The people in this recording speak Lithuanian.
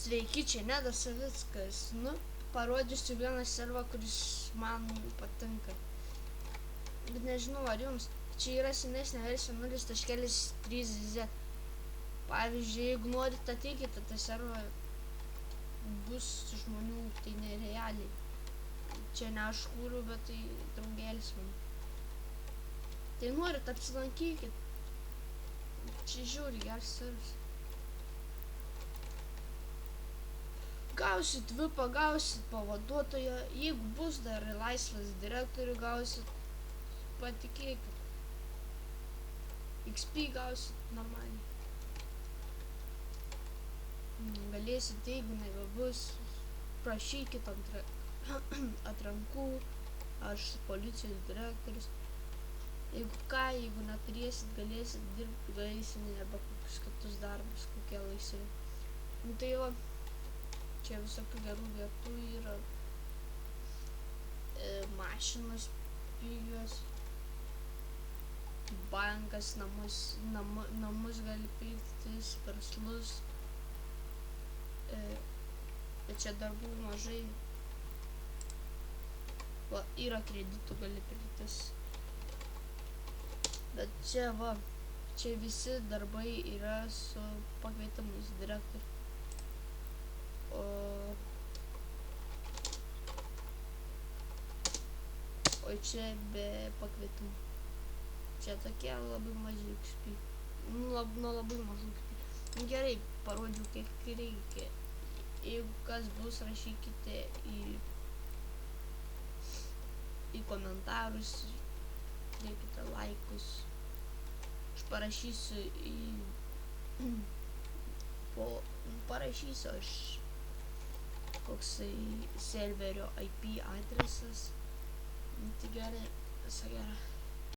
Sveiki, čia Nedas Savickas. Parodysiu vieną servą, kuris man patinka. Bet nežinau, ar jums. Čia yra senesnė versija 0.3z. Pavyzdžiui, jeigu norite ateikite, tą servą bus žmonių, tai nerealiai. Čia ne aš kūriu, bet tai draugėlis man. Tai norit, apsilankykit. Čia žiūri geras servas. Gausit vipą, gausit pavaduotoją, jeigu bus dar laisvas direktorių, gausit, patikėkit. XP gausit normaliai. Galėsit, jeigu nebebus, prašykit atrankų, aš policijos direktorius. Jeigu ką, jeigu neturėsit, galėsit dirbti, galėsit nebe kokius kitus darbus, kokie laisvi. Tai va. Čia visokių gerų vietų yra, mašinos pigios, bankas, namus gali pirktis, verslus, bet čia darbų mažai, va, yra kreditų gali pirktis, bet čia va, čia visi darbai yra su pakvietimais direktorių. O čia be pakvietimų. Čia tokie labai maži XP. Nuo labai mažų XP. Gerai, parodžiau kiek reikia. Jeigu kas bus, rašykite į komentarus, dėkite laikus. Aš parašysiu parašysiu aš koksai serverio IP adresas. Tai gerai, visą gerą.